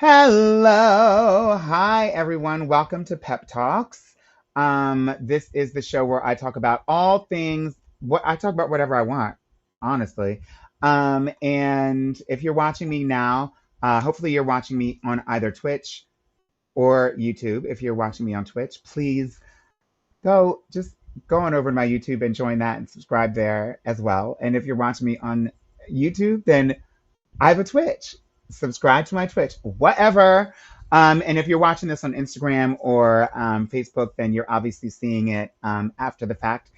Hello. Hi, everyone. Welcome to Pep Talks. This is the show where I talk about all things, what I talk about whatever I want, honestly. And if you're watching me now, hopefully you're watching me on either Twitch or YouTube. If you're watching me on Twitch, please just go on over to my YouTube and join that and subscribe there as well. And if you're watching me on YouTube, then I have a Twitch. Subscribe to my Twitch, whatever. And if you're watching this on Instagram or Facebook, then you're obviously seeing it after the fact.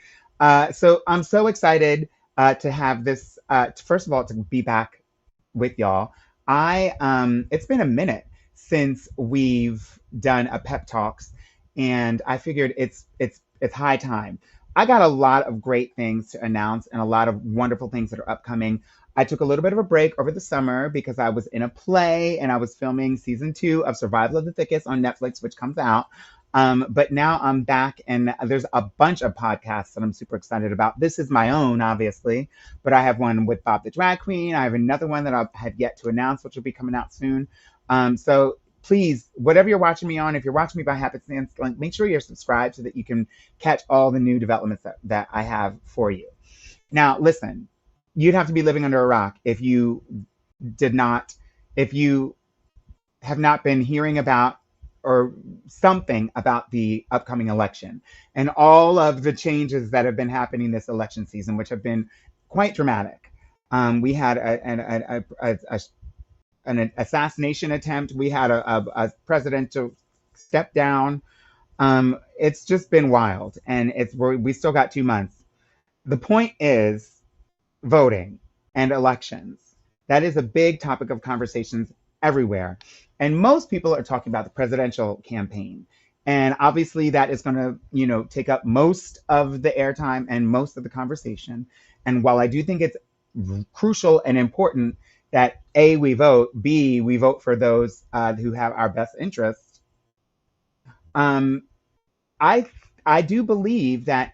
So I'm so excited to have this. First of all, to be back with y'all. It's been a minute since we've done a pep talks, and I figured it's high time. I got a lot of great things to announce and a lot of wonderful things that are upcoming. I took a little bit of a break over the summer because I was in a play and I was filming season 2 of Survival of the Thickest on Netflix, which comes out. But now I'm back, and there's a bunch of podcasts that I'm super excited about. This is my own, obviously, but I have one with Bob the Drag Queen. I have another one that I have yet to announce, which will be coming out soon. So please, whatever you're watching me on, if you're watching me by happenstance, like, make sure you're subscribed so that you can catch all the new developments that I have for you. Now, listen, you'd have to be living under a rock if you did not, if you have not been hearing about or something about the upcoming election and all of the changes that have been happening this election season, which have been quite dramatic. We had an assassination attempt. We had a president to step down. It's just been wild, and we still got 2 months. The point is voting and elections. That is a big topic of conversations everywhere. And most people are talking about the presidential campaign. And obviously that is going to, take up most of the airtime and most of the conversation. And while I do think it's crucial and important that A, we vote, B, we vote for those who have our best interests, um, I I do believe that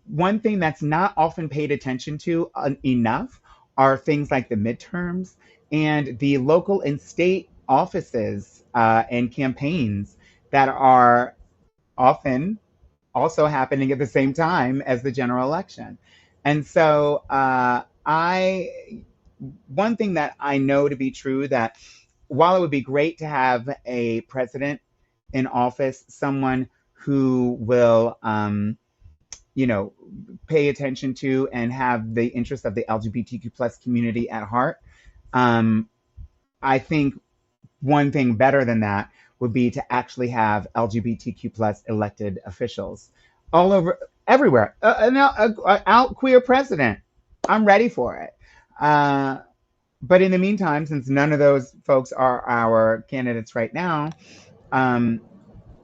one thing that's not often paid attention to enough are things like the midterms and the local and state offices and campaigns that are often also happening at the same time as the general election. And so, one thing that I know to be true, that while it would be great to have a president in office, someone who will, you know, pay attention to and have the interests of the LGBTQ plus community at heart. Um, I think one thing better than that would be to actually have LGBTQ plus elected officials all over, everywhere. Out queer president. I'm ready for it. Uh, but in the meantime, since none of those folks are our candidates right now, um,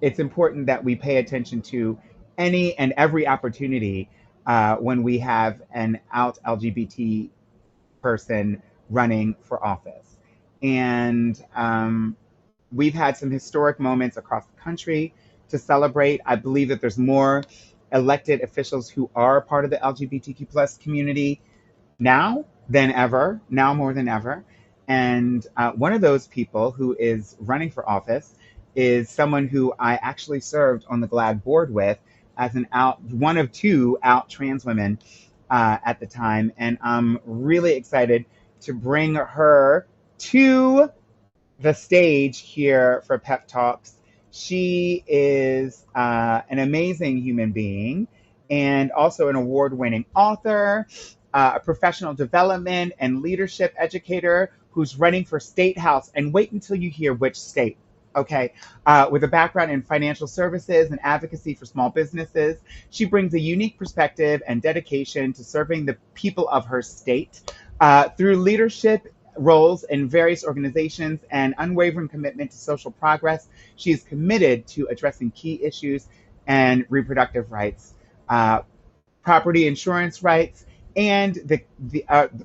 it's important that we pay attention to any and every opportunity when we have an out LGBT person running for office. And we've had some historic moments across the country to celebrate. I believe that there's more elected officials who are part of the LGBTQ plus community now more than ever. And one of those people who is running for office is someone who I actually served on the GLAD board with as one of two out trans women at the time. And I'm really excited to bring her to the stage here for Pep Talks. She is an amazing human being and also an award winning author, a professional development and leadership educator who's running for state house. And wait until you hear which state. Okay, with a background in financial services and advocacy for small businesses, she brings a unique perspective and dedication to serving the people of her state through leadership roles in various organizations and unwavering commitment to social progress. She is committed to addressing key issues and reproductive rights, property insurance rights, and the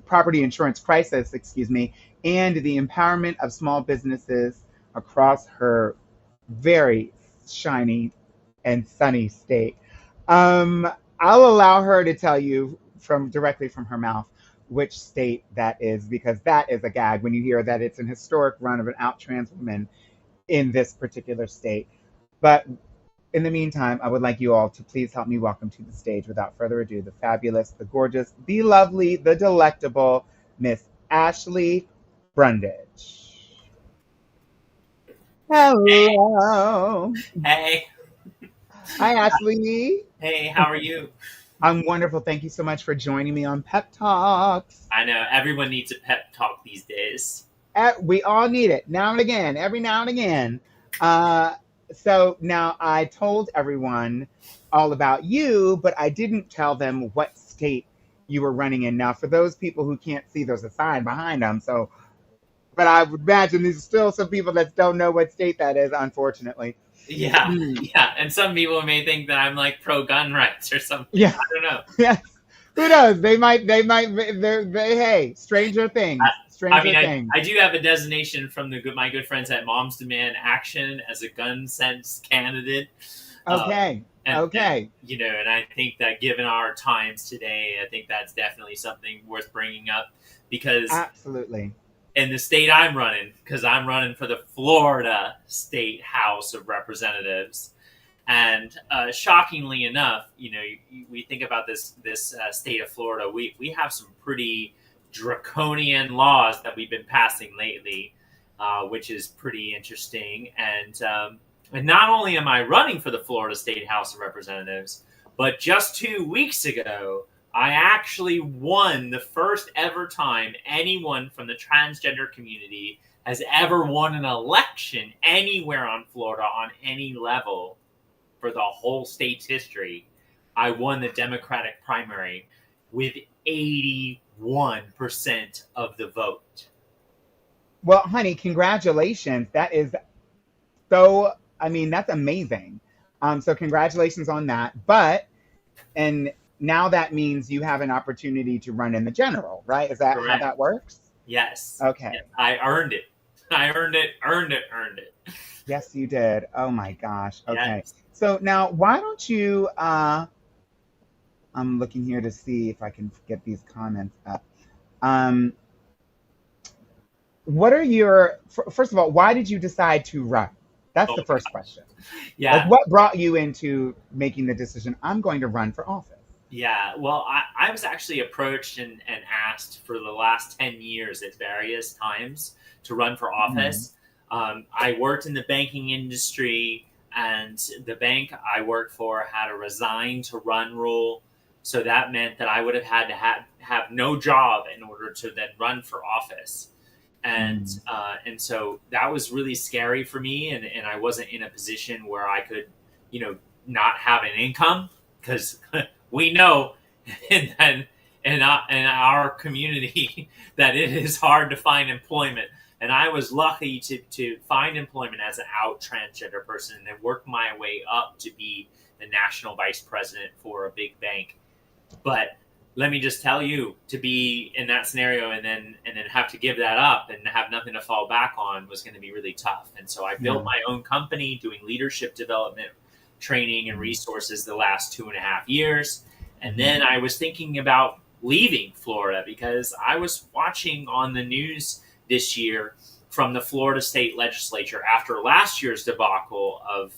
property insurance crisis, excuse me, and the empowerment of small businesses across her very shiny and sunny state. Um, I'll allow her to tell you from directly from her mouth. which state that is, because that is a gag when you hear that it's an historic run of an out trans woman in this particular state. But in the meantime, I would like you all to please help me welcome to the stage, without further ado, the fabulous, the gorgeous, the lovely, the delectable Miss Ashley Brundage. Hello. Hey, Hi, Ashley. hey, how are you? I'm wonderful. Thank you so much for joining me on Pep Talks. I know everyone needs a pep talk these days. We all need it now and again, every now and again. Uh, so now I told everyone all about you, but I didn't tell them what state you were running in. Now, for those people who can't see, there's a sign behind them. So, but I would imagine there's still some people that don't know what state that is, unfortunately. Yeah, Mm, yeah, and some people may think that I'm like pro gun rights or something. yeah, I don't know. yes. Who knows? Hey, stranger I, things, I mean, stranger things. I do have a designation from my good friends at Moms Demand Action as a gun sense candidate. Uh, Okay, and okay, and I think that given our times today, I think that's definitely something worth bringing up because absolutely. in the state I'm running, because I'm running for the Florida State House of Representatives. And shockingly enough, we think about this state of Florida. We have some pretty draconian laws that we've been passing lately, which is pretty interesting. And not only am I running for the Florida State House of Representatives, but just 2 weeks ago, I actually won the first ever time anyone from the transgender community has ever won an election anywhere on Florida on any level for the whole state's history. I won the Democratic primary with 81% of the vote. Well, honey, congratulations. That is so, I mean, that's amazing. So congratulations on that. And now that means you have an opportunity to run in the general, right? Is that how Correct. that works? Yes. Okay. Yes. I earned it. I earned it. Yes, you did. Oh my gosh. Okay. Yes. So now why don't you, I'm looking here to see if I can get these comments up. Um, what are your, first of all, why did you decide to run? That's Oh, the first question. Like, yeah. what brought you into making the decision, I'm going to run for office? Yeah, well, I was actually approached and asked for the last 10 years at various times to run for Mm, office. I worked in the banking industry, and the bank I worked for had a resign to run rule. So that meant that I would have had to have no job in order to then run for office. mm. And so that was really scary for me. And I wasn't in a position where I could, not have an income because we know in our community that it is hard to find employment. And I was lucky to find employment as an out transgender person and then work my way up to be the national vice president for a big bank. But let me just tell you, to be in that scenario and then have to give that up and have nothing to fall back on was going to be really tough. And so I built Yeah. my own company doing leadership development, training, and Mm, resources the last 2.5 years. And mhm, then I was thinking about leaving Florida because I was watching on the news this year from the Florida state legislature after last year's debacle of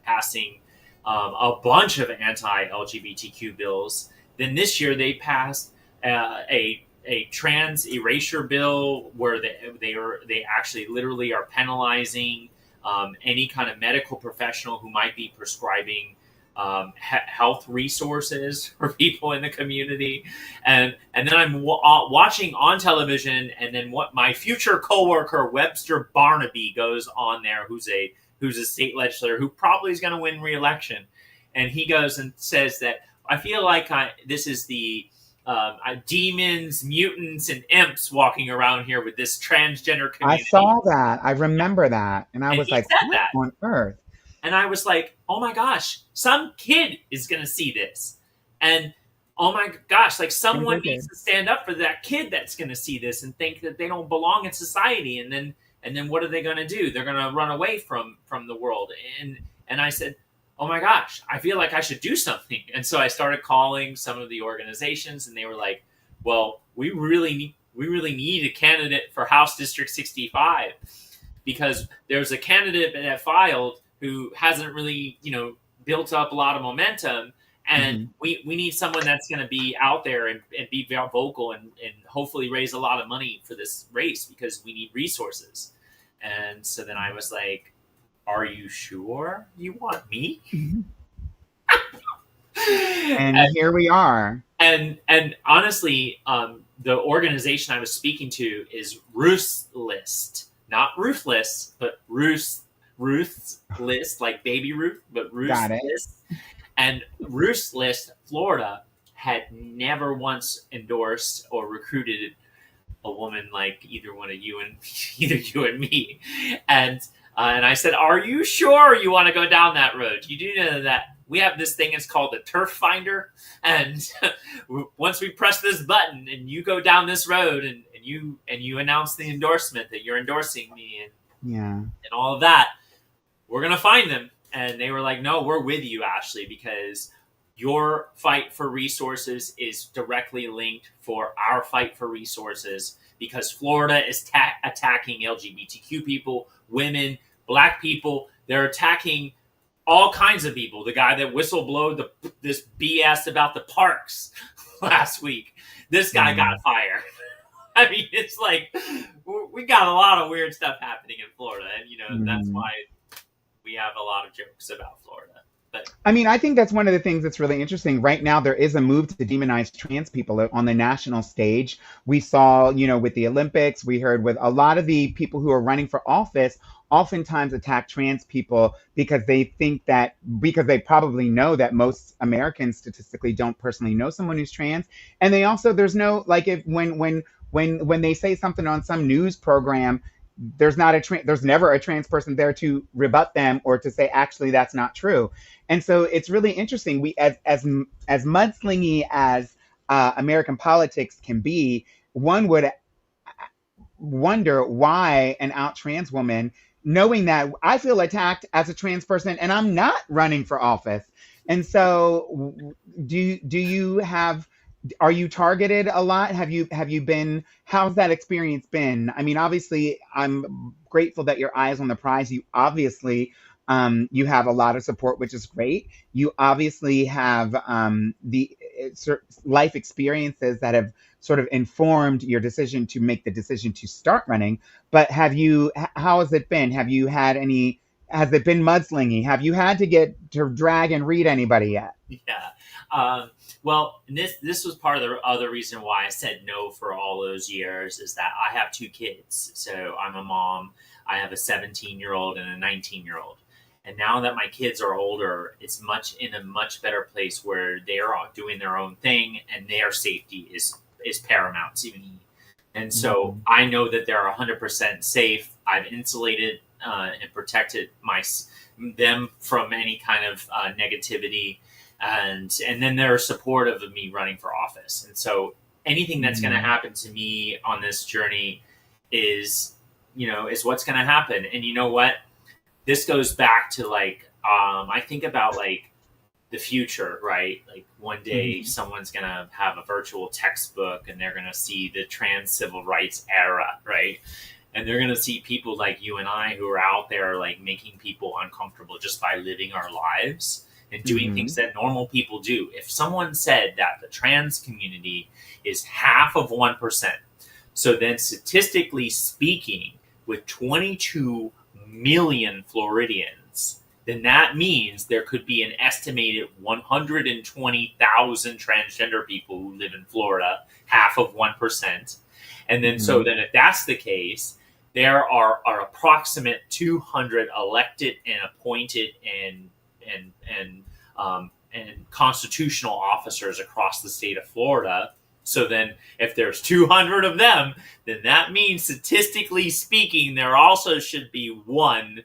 passing a bunch of anti-LGBTQ bills. Then this year they passed a trans erasure bill where they actually literally are penalizing any kind of medical professional who might be prescribing health resources for people in the community, and then I'm watching on television, and then what my future coworker Webster Barnaby goes on there, who's a state legislator who probably is going to win re-election, and he goes and says that I feel like this is the demons, mutants, and imps walking around here with this transgender I community. saw that. I remember that. And I And was he like, said what that. on earth? And I was like, oh my gosh, some kid is going to see this. And oh my gosh, like someone Stranger needs things. to stand up for that kid that's going to see this and think that they don't belong in society. And then what are they going to do? They're going to run away from the world. And I said, oh my gosh, I feel like I should do something. And so I started calling some of the organizations, and they were like, well, we really need a candidate for House District 65 because there's a candidate that filed who hasn't really, built up a lot of momentum. And Hmm. we need someone that's going to be out there and be very vocal and hopefully raise a lot of money for this race because we need resources. And so then I was like, are you sure you want me? And here we are. And honestly, the organization I was speaking to is Ruthless, not ruthless, but Ruthless, like Baby Ruth, but Got it. Ruthless. And Ruthless, Florida, had never once endorsed or recruited a woman like either one of you and either you and me. And I said, "Are you sure you want to go down that road? You do know that we have this thing. It's called the Turf Finder, and once we press this button and you go down this road and you announce the endorsement that you're endorsing me Yeah. and all of that, we're gonna find them." And they were like, "No, we're with you, Ashley, because your fight for resources is directly linked for our fight for resources because Florida is attacking LGBTQ people, women, black people. They're attacking all kinds of people. The guy that whistleblowed this BS about the parks last week, this guy got fired." I mean, it's like we got a lot of weird stuff happening in Florida, and that's Mm-hmm. why we have a lot of jokes about Florida. But I mean, I think that's one of the things that's really interesting. Right now, there is a move to demonize trans people on the national stage. We saw, with the Olympics, we heard with a lot of the people who are running for office, oftentimes attack trans people because they think that, because they probably know that most Americans statistically don't personally know someone who's trans. And they also, there's no, like, if when they say something on some news program, there's never a trans person there to rebut them or to say actually that's not true. And so it's really interesting. We as mudslingy as American politics can be, one would wonder why an out trans woman, knowing that I feel attacked as a trans person and I'm not running for office. And so, do you have? Are you targeted a lot? Have you been? How's that experience been? I mean, obviously, I'm grateful that your eye is on the prize. You obviously you have a lot of support, which is great. You obviously have the life experiences that have sort of informed your decision to make the decision to start running. But how has it been? Have you had any, has it been mudslingy? Have you had to get to drag and read anybody yet? yeah, well, this was part of the other reason why I said no for all those years is that I have two kids. So I'm a mom. I have a 17-year-old and a 19-year-old. And now that my kids are older, it's in a much better place where they are doing their own thing and their safety is paramount to me. And so Mhm. I know that they're 100% safe. I've insulated and protected them from any kind of negativity, and then they're supportive of me running for office. And so anything that's going to Mhm. happen to me on this journey is is what's going to happen. And you know what? This goes back to like I think about like the future, right? Like one day Mhm. someone's gonna have a virtual textbook and they're gonna see the trans civil rights era, right? And they're gonna see people like you and I who are out there like making people uncomfortable just by living our lives and doing things Mhm. that normal people do. If someone said that the trans community is half of 1%, so then statistically speaking, with 22 million Floridians, then that means there could be an estimated 120,000 transgender people who live in Florida, half of 1%. And then, so Mhm. then, if that's the case, there are approximate 200 elected and appointed and constitutional officers across the state of Florida. So then, if there's 200 of them, then that means statistically speaking, there also should be one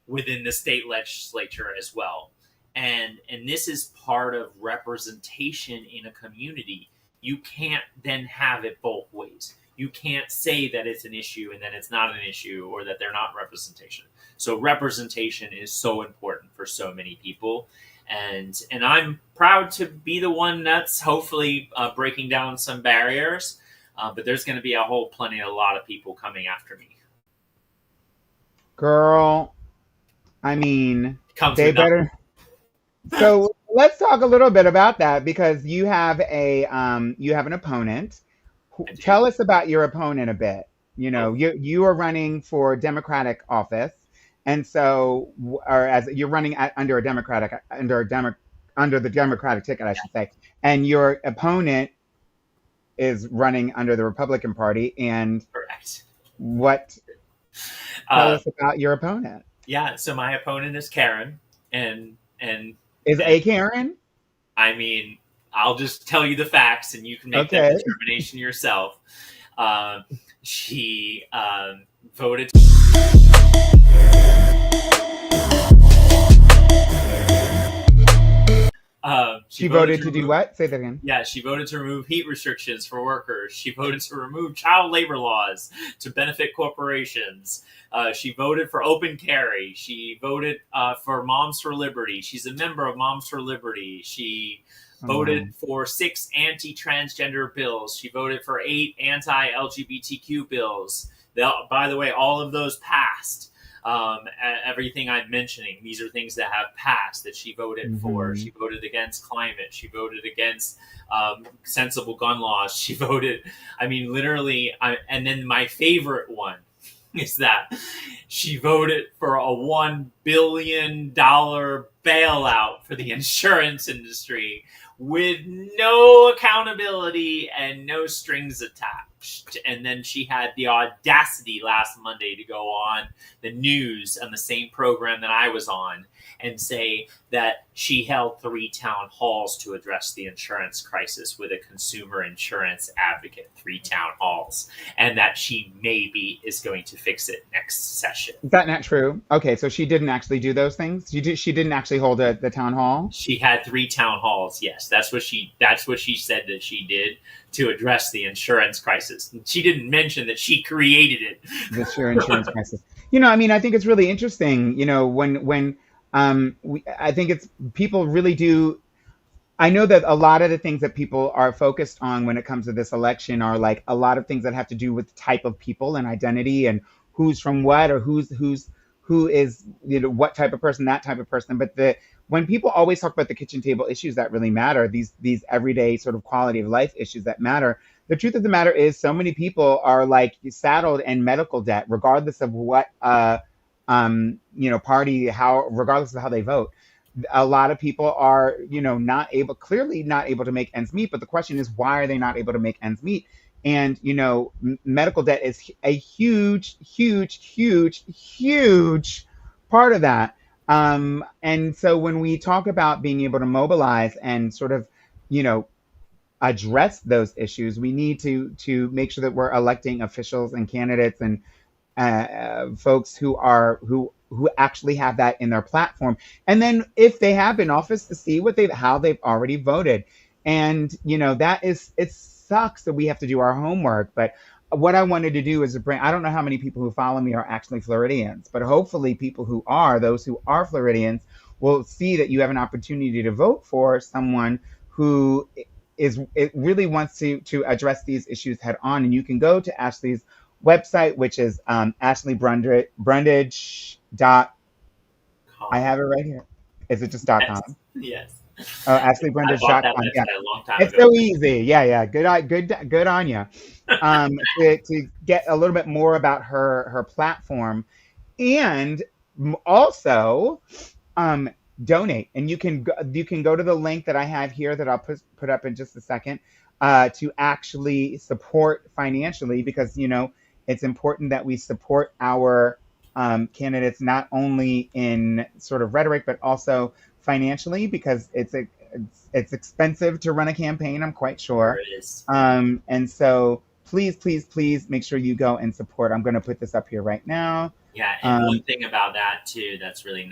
within the state legislature as well. And this is part of representation in a community. You can't then have it both ways. You can't say that it's an issue and then it's not an issue or that they're not representation. So representation is so important for so many people. and I'm proud to be the one that's hopefully breaking down some barriers. But there's going to be a lot of people coming after me. Girl, I mean, Comes they with nothing. better. So let's talk a little bit about that because you have an opponent. I do. Tell us about your opponent a bit. You know, Oh, you are running for Democratic office, and so or as you're running under under the Democratic ticket, I should say, and your opponent is running under the Republican Party. And correct. what? Tell Uh, us about your opponent. yeah. So my opponent is Karen, and Is and a Karen? I mean, I'll just tell you the facts, and you can make that Okay. determination yourself. She voted. She She voted voted to to do remove. what? Say that again. Yeah, she voted to remove heat restrictions for workers. She voted to remove child labor laws to benefit corporations. She voted for open carry. She voted for Moms for Liberty. She's a member of Moms for Liberty. She Oh, wow. voted for 6 anti-transgender bills. She voted for 8 anti-LGBTQ bills. By the way, all of those passed. Everything I'm mentioning, these are things that have passed that she voted for. Hmm. She voted against climate. She voted against sensible gun laws. She voted, I mean, literally. And then my favorite one is that she voted for a $1 billion bailout for the insurance industry with no accountability and no strings attached. And then she had the audacity last Monday to go on the news on the same program that I was on and say that she held 3 town halls to address the insurance crisis with a consumer insurance advocate, 3 town halls, and that she maybe is going to fix it next session. Is that not true? Okay, so she didn't actually do those things. She didn't actually hold the town hall. She had 3 town halls. Yes, that's what she said that she did to address the insurance crisis. She didn't mention that she created it. This your insurance crisis. You know, I mean, I think it's really interesting. You know, I think it's people really do. I know that a lot of the things that people are focused on when it comes to this election are like a lot of things that have to do with type of people and identity and who's from what or who is what type of person, that type of person. But the when people always talk about the kitchen table issues that really matter, these everyday sort of quality of life issues that matter, the truth of the matter is so many people are like saddled in medical debt, regardless of what party, how regardless of how they vote. A lot of people are clearly not able to make ends meet, but the question is, why are they not able to make ends meet? And medical debt is a huge part of that. And so when we talk about being able to mobilize and sort of you know address those issues, we need to make sure that we're electing officials and candidates and folks who actually have that in their platform. And then if they have been in office, to see how they've already voted. And that is, it sucks that we have to do our homework. But what I wanted to do is to bring, I don't know how many people who follow me are actually Floridians, but hopefully people those who are Floridians will see that you have an opportunity to vote for someone who it really wants to address these issues head on. And you can go to Ashley's website, which is Ashley Brundage dot. I have it right here. Is it just Yes. .com? Yes. Oh, I bought that AshleyBrundage.com. Yeah, website a long time it's ago. so easy. Yeah. Good on you. To get a little bit more about her platform, and also donate. And you can go to the link that I have here that I'll put up in just a second to actually support financially, because it's important that we support our candidates not only in sort of rhetoric but also financially, because it's expensive to run a campaign, I'm quite Sure sure. it is. And so please make sure you go and support. I'm going to put this up here right now. Yeah, and one thing about that too that's really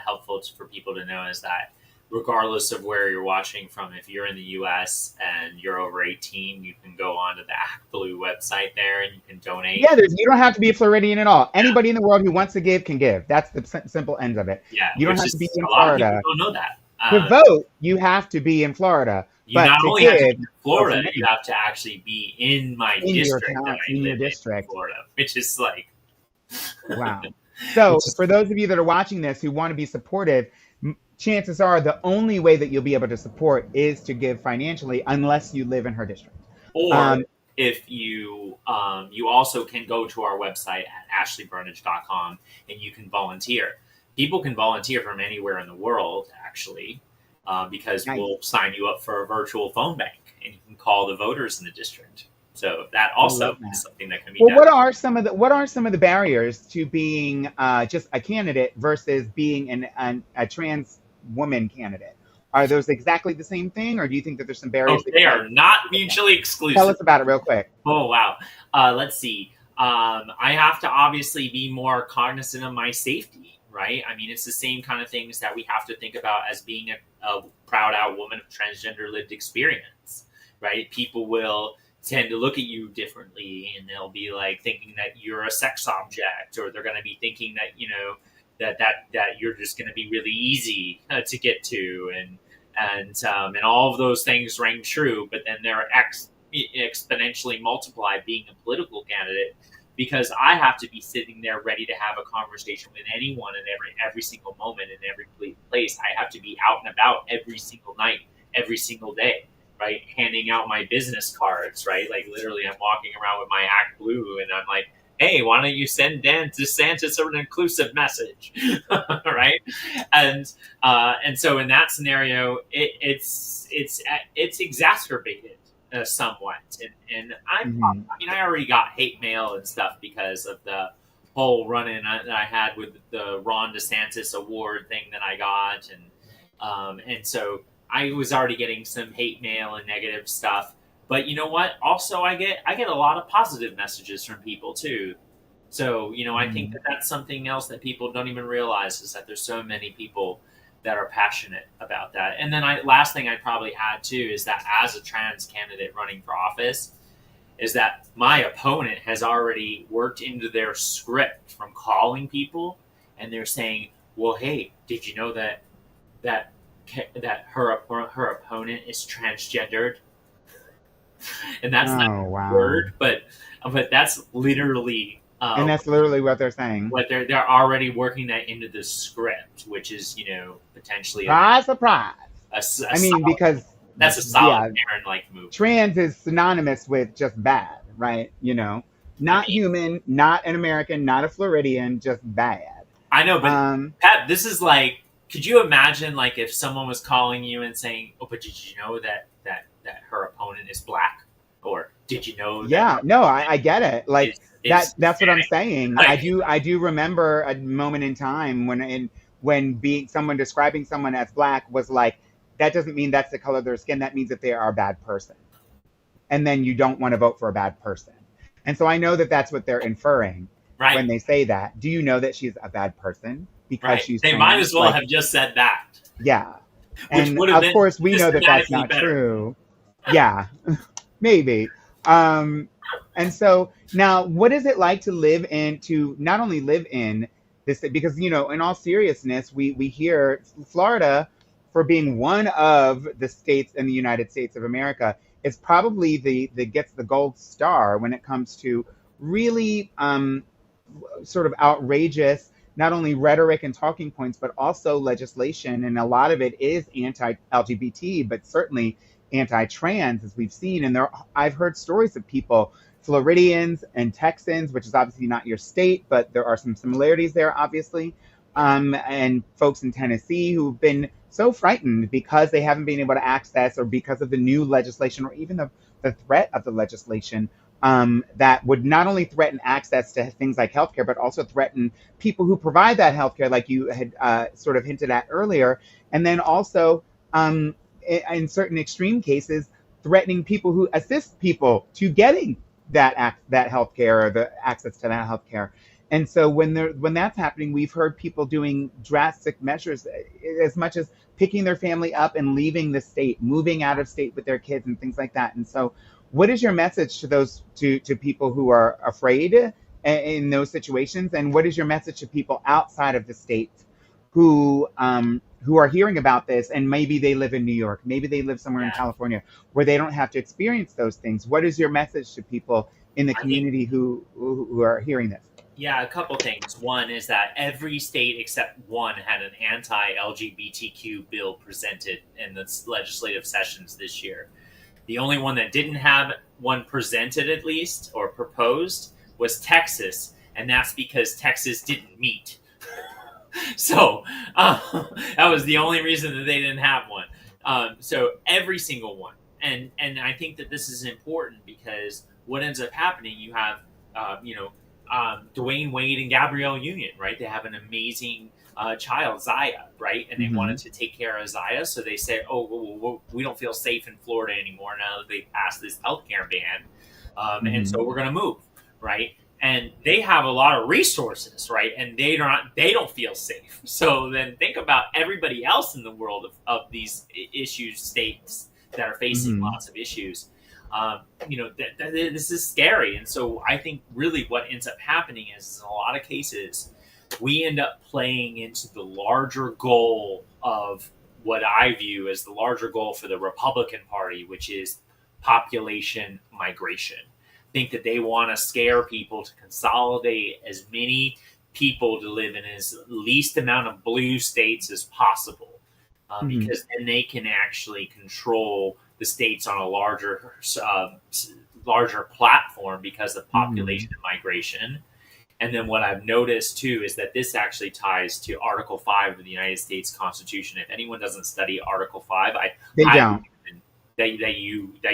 helpful for people to know is that regardless of where you're watching from, if you're in the U.S. and you're over 18, you can go onto the Act Blue website there and you can donate. Yeah, you don't have to be a Floridian at all. Anybody in the world who wants to give can give. That's the simple end of it. Yeah, You don't which have is to be in a lot of people Florida. don't know that. To Uh, vote, you have to be in Florida, you but not to only have to give, be in vote for Florida, you me have to actually be in my in your district that town, I in your live in district. Florida, which is like, Wow. So, which is, for those of you that are watching this who want to be supportive, chances are the only way that you'll be able to support is to give financially, unless you live in her district. or Um, if you you also can go to our website at ashleybrundage.com and you can volunteer. People can volunteer from anywhere in the world, actually, because Nice. we'll sign you up for a virtual phone bank and you can call the voters in the district. So that I also love is that. something that can be Well, done. what are some of the barriers to being just a candidate versus being a trans woman candidate? Are those exactly the same thing, or do you think that there's some Oh, barriers that they you'd like are to see not overcome? mutually Tell exclusive. us about it real quick. Oh wow. Let's see. I have to obviously be more cognizant of my safety, right? I mean, it's the same kind of things that we have to think about as being a proud out woman of transgender lived experience, right? People will tend to look at you differently, and they'll be like thinking that you're a sex object, or they're going to be thinking that that you're just going to be really easy to get to, and all of those things ring true. But then they're exponentially multiplied being a political candidate, because I have to be sitting there ready to have a conversation with anyone in every single moment in every place. I have to be out and about every single night, every single day, right? Handing out my business cards, right? Like literally, I'm walking around with my Act Blue, and I'm like, "Hey, why don't you send Dan DeSantis an inclusive message?" Right? And so in that scenario, it's exacerbated somewhat, and Hmm. I mean, I already got hate mail and stuff because of the whole run-in that I had with the Ron DeSantis award thing that I got, and so I was already getting some hate mail and negative stuff. But you know what? Also, I get a lot of positive messages from people too. So I think that Hmm. that's something else that people don't even realize, is that there's so many people that are passionate about that. And then last thing I'd probably add too is that as a trans candidate running for office, is that my opponent has already worked into their script from calling people, and they're saying, "Well, hey, did you know that that her opponent is transgendered?" And that's not Oh, a word, wow. but that's literally And that's literally what they're saying. what they're already working that into the script, which is potentially Surprise, surprise. a I mean, solid, because, that's a solid yeah, Karen like move. trans is synonymous with just bad, right? I Not mean, human, not an American, not a Floridian, just bad. I know, but Um, Pat, this is like, could you imagine like if someone was calling you and saying, "Oh, but did you know that her opponent is black?" Or did you know that yeah, her no, opponent I get it. Like is that's what I'm Hispanic? saying. I Like, do I do remember a moment in time when being someone describing someone as black was like, that doesn't mean that's the color of their skin. That means that they are a bad person. And then you don't want to vote for a bad person. And so I know that that's what they're inferring right, when they say that. Do you know that she's a bad person because right. she's They might trans? as well Like, have just said that, yeah. which And would have of been course, we know that that's systematically not better. true. Yeah, maybe. Um, and so now, what is it like to live in, to not only live in this, because, in all seriousness, we hear Florida, for being one of the states in the United States of America, is probably the gets the gold star when it comes to really sort of outrageous, not only rhetoric and talking points, but also legislation. And a lot of it is anti LGBT, but certainly anti trans, as we've seen. And I've heard stories of people, Floridians and Texans, which is obviously not your state, but there are some similarities there, obviously. Yeah, And folks in Tennessee who've been so frightened because they haven't been able to access, or because of the new legislation, or even the threat of the legislation, that would not only threaten access to things like healthcare, but also threaten people who provide that healthcare, like you had sort of hinted at earlier. And then also, in certain extreme cases, threatening people who assist people to getting that healthcare, or the access to that healthcare. And so when that's happening, we've heard people doing drastic measures, as much as picking their family up and leaving the state, moving out of state with their kids and things like that. And so, what is your message to those to people who are afraid in those situations? And what is your message to people outside of the state who are hearing about this, and maybe they live in New York, maybe they live somewhere in Yeah, California where they don't have to experience those things. What is your message to people in the I think community who are hearing this? yeah, a couple things. One is that every state except one had an anti-LGBTQ bill presented in the legislative sessions this year. The only one that didn't have one presented, at least, or proposed, was Texas, and that's because Texas didn't meet. So that was the only reason that they didn't have one. So every single one, and I think that this is important because what ends up happening, you have Dwayne Wade and Gabrielle Union, right? They have an amazing child, Zaya, right? And they Mm-hmm. wanted to take care of Zaya, so they said, "Oh, we don't feel safe in Florida anymore now that they passed this healthcare ban, and Mm-hmm. so we're going to move, right?" And they have a lot of resources, right? And they don't feel safe. So then think about everybody else in the world of these issues, states that are facing Mm-hmm. lots of issues. This is scary. And so I think really what ends up happening is in a lot of cases, we end up playing into the larger goal of what I view as the larger goal for the Republican Party, which is population migration. Think that they want to scare people to consolidate as many people to live in as least amount of blue states as possible, Mm-hmm. because then they can actually control the states on a larger platform because of Mm-hmm. population migration. And then what I've noticed too is that this actually ties to Article 5 of the United States Constitution. If anyone doesn't study Article 5, I They highly don't. recommend that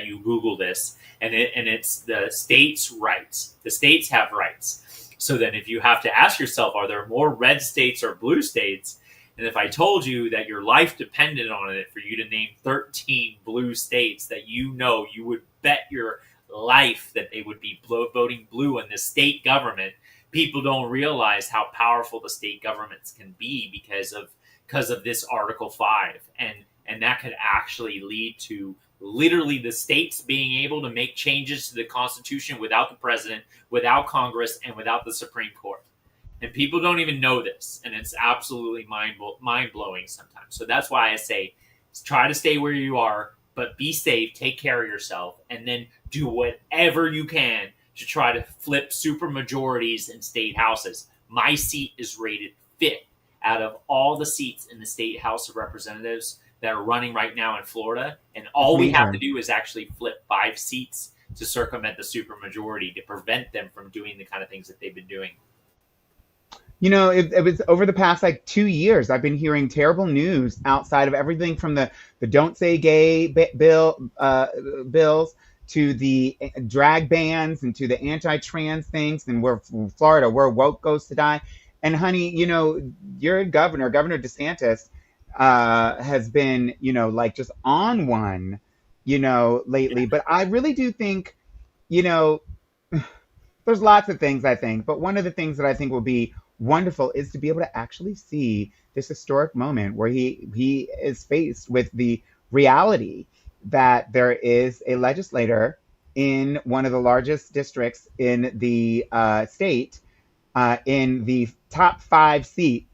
you Google this. And it's the states' rights. The states have rights. So then if you have to ask yourself, are there more red states or blue states? And if I told you that your life depended on it for you to name 13 blue states that you would bet your life that they would be voting blue in the state government, people don't realize how powerful the state governments can be because of this Article 5, and that could actually lead to literally the states being able to make changes to the Constitution without the president, without Congress, and without the Supreme Court. And people don't even know this, and it's absolutely mind blowing sometimes. So that's why I say, try to stay where you are, but be safe, take care of yourself, and then do whatever you can to try to flip super majorities in state houses. My seat is rated fifth out of all the seats in the state House of Representatives that are running right now in Florida, and That's all we have to major. do is actually flip 5 seats to circumvent the supermajority to prevent them from doing the kind of things that they've been doing. It was over the past like 2 years. I've been hearing terrible news outside of everything from the "Don't Say Gay" bills to the drag bans and to the anti-trans things, and we're from Florida, where woke goes to die. And honey, your Governor DeSantis, has been, like just on one, Yeah. lately. But I really do think, you know, there's lots of things I think, but one of the things that I think will be wonderful is to be able to actually see this historic moment where he is faced with the reality that there is a legislator in one of the largest districts in the state, in the top five seat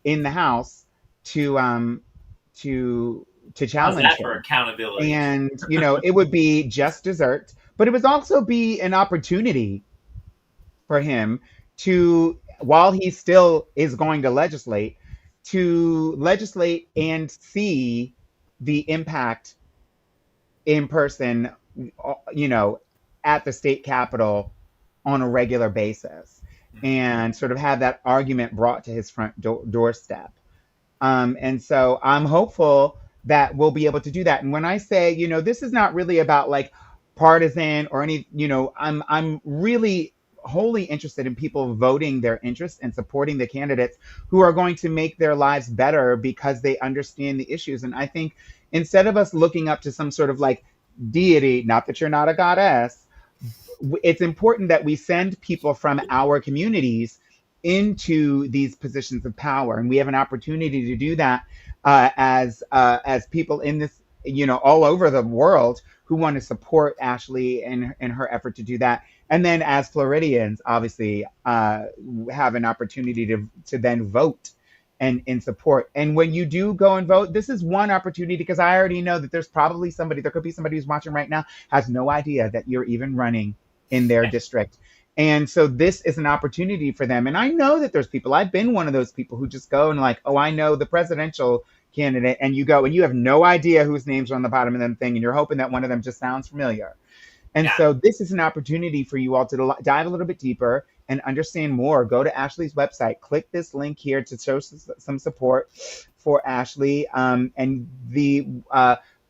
in the House, to to to How's challenge that for him. accountability? And it would be just dessert, but it would also be an opportunity for him to, while he still is going to legislate, and see the impact in person, you know, at the state capitol on a regular basis, and sort of have that argument brought to his front doorstep. And so I'm hopeful that we'll be able to do that. And when I say, this is not really about like partisan or any, I'm really wholly interested in people voting their interests and supporting the candidates who are going to make their lives better because they understand the issues. And I think instead of us looking up to some sort of like deity, not that you're not a goddess, it's important that we send people from our communities into these positions of power, and we have an opportunity to do that, as people in this, all over the world, who want to support Ashley in her effort to do that, and then as Floridians, obviously, have an opportunity to then vote and in support. And when you do go and vote, this is one opportunity, because I already know that there's probably somebody, there could be somebody who's watching right now, has no idea that you're even running in their Yeah. district. And so this is an opportunity for them. And I know that there's people, I've been one of those people who just go and like, oh, I know the presidential candidate. And you go and you have no idea whose names are on the bottom of them thing. And you're hoping that one of them just sounds familiar. And Yeah. so this is an opportunity for you all to dive a little bit deeper and understand more. Go to Ashley's website, click this link here to show some support for Ashley. And the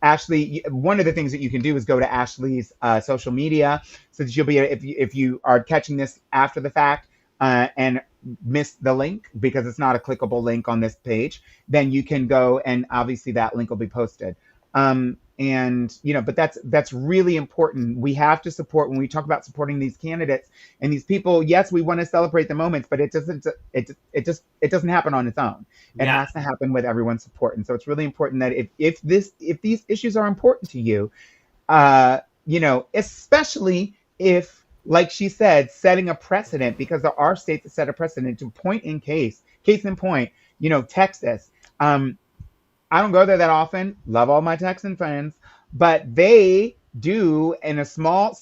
Ashley, one of the things that you can do is go to Ashley's social media, so that you'll be, if you are catching this after the fact and miss the link because it's not a clickable link on this page, then you can go and obviously that link will be posted. And but that's really important. We have to support, when we talk about supporting these candidates and these people. Yes, we want to celebrate the moments, but it doesn't happen on its own. It Yeah. has to happen with everyone's support. And so it's really important that if these issues are important to you, especially if, like she said, setting a precedent, because there are states that set a precedent. To case in point, Texas. I don't go there that often. Love all my Texan friends, but they do, in a small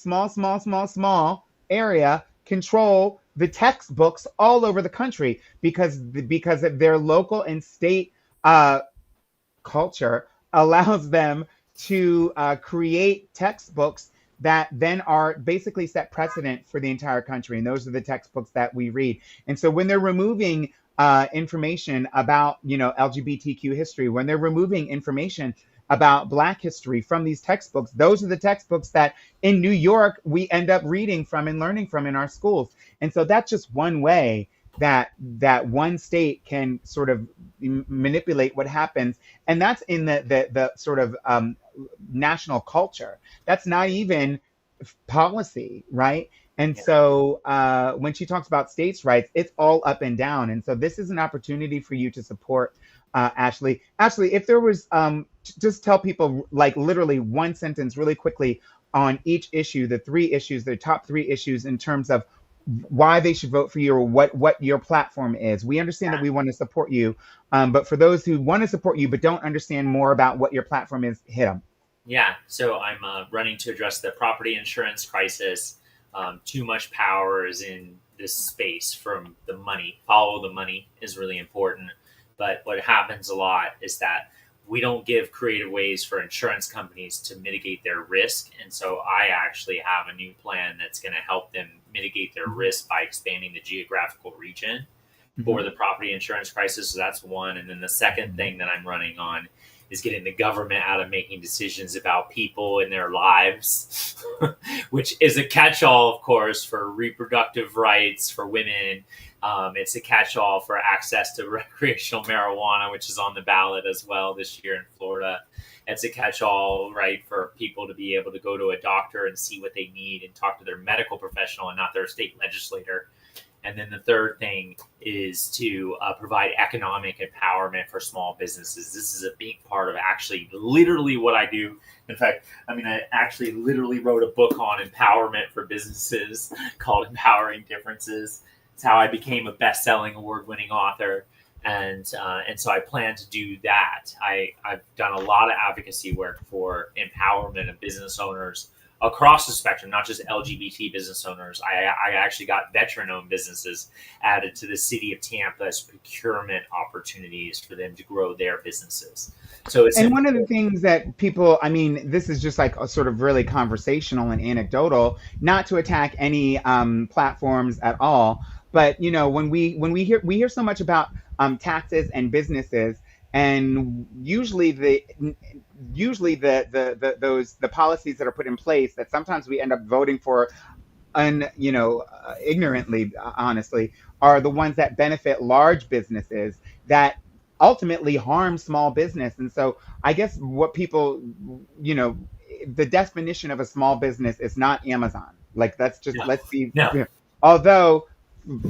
area, control the textbooks all over the country, because of their local and state culture allows them to create textbooks that then are basically set precedent for the entire country. And those are the textbooks that we read. And so when they're removing information about, LGBTQ history, when they're removing information about Black history from these textbooks, those are the textbooks that in New York we end up reading from and learning from in our schools. And so that's just one way that one state can sort of manipulate what happens. And that's in the sort of national culture. That's not even policy, right? And Yeah. so when she talks about states' rights, it's all up and down. And so this is an opportunity for you to support Ashley. Ashley, if there was, just tell people, like, literally one sentence really quickly on each issue, the top three issues, in terms of why they should vote for you, or what your platform is. We understand that we want to support you, but for those who want to support you but don't understand more about what your platform is, hit them. Yeah. So I'm running to address the property insurance crisis. Too much power is in this space from the money. Follow the money is really important. But what happens a lot is that we don't give creative ways for insurance companies to mitigate their risk. And so I actually have a new plan that's going to help them mitigate their risk by expanding the geographical region for the property insurance crisis. So that's one. And then the second thing that I'm running on is getting the government out of making decisions about people and their lives, which is a catch-all, of course, for reproductive rights for women. It's a catch-all for access to recreational marijuana, which is on the ballot as well this year in Florida. It's a catch-all, right, for people to be able to go to a doctor and see what they need and talk to their medical professional and not their state legislator. And then the third thing is to provide economic empowerment for small businesses. This is a big part of actually literally what I do. In fact, I actually literally wrote a book on empowerment for businesses called Empowering Differences. It's how I became a best-selling, award-winning author. And so I plan to do that. I've done a lot of advocacy work for empowerment of business owners across the spectrum, not just LGBT business owners. I actually got veteran-owned businesses added to the city of Tampa as procurement opportunities for them to grow their businesses. So it's And one of the things that people, this is just like a sort of really conversational and anecdotal, not to attack any platforms at all, but when we hear so much about taxes and businesses, and usually the policies that are put in place, that sometimes we end up voting for ignorantly, honestly, are the ones that benefit large businesses, that ultimately harm small business. And so I guess what people, the definition of a small business is not Amazon. Like, no, let's be, no, although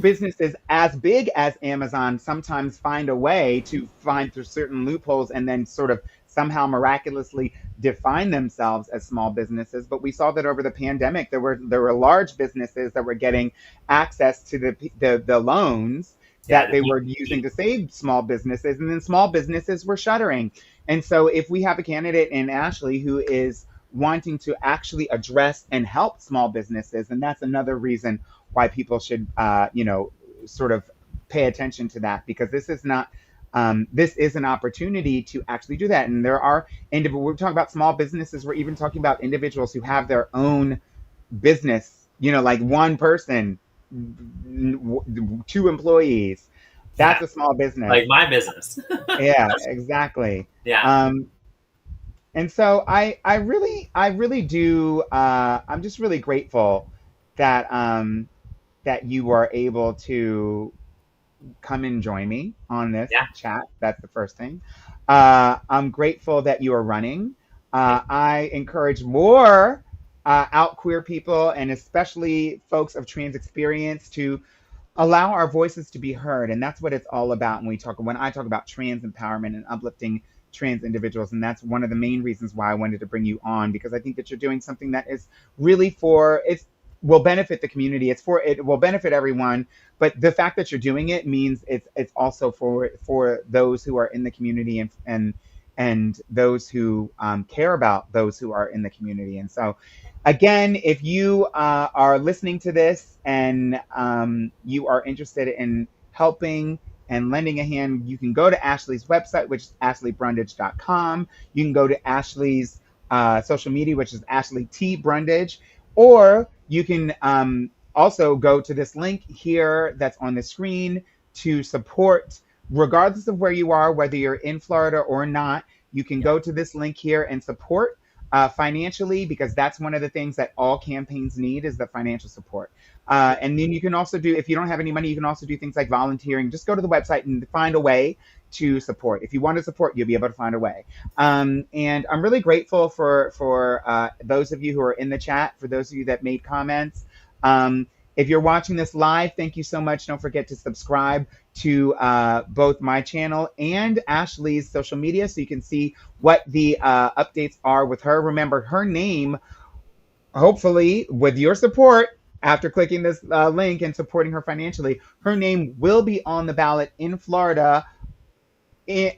businesses as big as Amazon sometimes find a way to find through certain loopholes and then sort of somehow miraculously define themselves as small businesses. But we saw that over the pandemic, there were large businesses that were getting access to the loans Yeah, that they were using to save small businesses, and then small businesses were shuttering. And so if we have a candidate in Ashley who is wanting to actually address and help small businesses, and that's another reason why people should, sort of pay attention to that, because this is not. This is an opportunity to actually do that. And there are we're talking about small businesses. We're even talking about individuals who have their own business, like one person, two employees. That's yeah, a small business. like my business. Yeah, exactly. Yeah, Um, and so I really do. I'm just really grateful that you are able to come and join me on this yeah. chat. That's the first thing. I'm grateful that you are running. I encourage more out queer people, and especially folks of trans experience, to allow our voices to be heard. And that's what it's all about when I talk about trans empowerment and uplifting trans individuals. And that's one of the main reasons why I wanted to bring you on, because I think that you're doing something that is really it will benefit the community. It will benefit everyone. But the fact that you're doing it means it's also for those who are in the community, and those who care about those who are in the community. And so, again, if you are listening to this and you are interested in helping and lending a hand, you can go to Ashley's website, which is ashleybrundage.com. You can go to Ashley's social media, which is Ashley T. Brundage, or you can also go to this link here that's on the screen to support, regardless of where you are, whether you're in Florida or not. You can go to this link here and support financially, because that's one of the things that all campaigns need, is the financial support. And then you can also do, if you don't have any money, you can also do things like volunteering. Just go to the website and find a way to support. If you want to support, you'll be able to find a way. And I'm really grateful for those of you who are in the chat, for those of you that made comments. If you're watching this live, thank you so much. Don't forget to subscribe to both my channel and Ashley's social media, so you can see what the updates are with her. Remember, her name, hopefully with your support, after clicking this link and supporting her financially, her name will be on the ballot in Florida,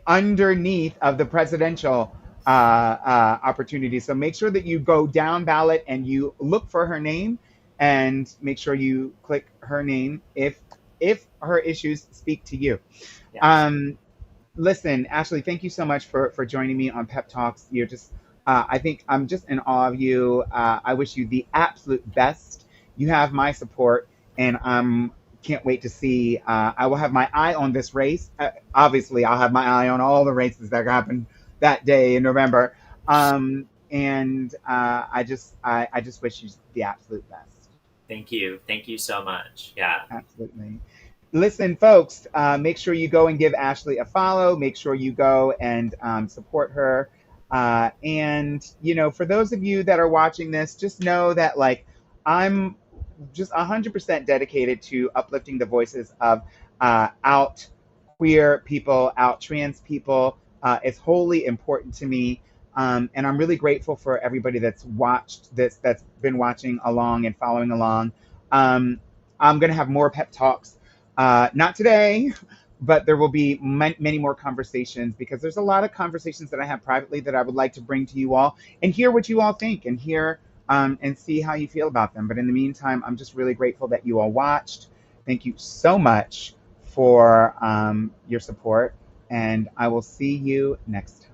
underneath of the presidential opportunity. So make sure that you go down ballot and you look for her name, and make sure you click her name if her issues speak to you. Yes. Um, Listen, Ashley, thank you so much for joining me on Pep Talks. You're just, I think I'm just in awe of you. I wish you the absolute best. You have my support, and can't wait to see. I will have my eye on this race. Obviously, I'll have my eye on all the races that happen that day in November. And I just wish you the absolute best. Thank you so much. Yeah. Absolutely. Listen, folks, make sure you go and give Ashley a follow. Make sure you go and support her. And, for those of you that are watching this, just know that, like, I'm just 100% dedicated to uplifting the voices of out queer people, out trans people. It's wholly important to me. And I'm really grateful for everybody that's watched this, that's been watching along and following along. Um, I'm going to have more pep talks, not today, but there will be many more conversations, because there's a lot of conversations that I have privately that I would like to bring to you all and hear what you all think, and hear and see how you feel about them. But in the meantime, I'm just really grateful that you all watched. Thank you so much for your support, and I will see you next time.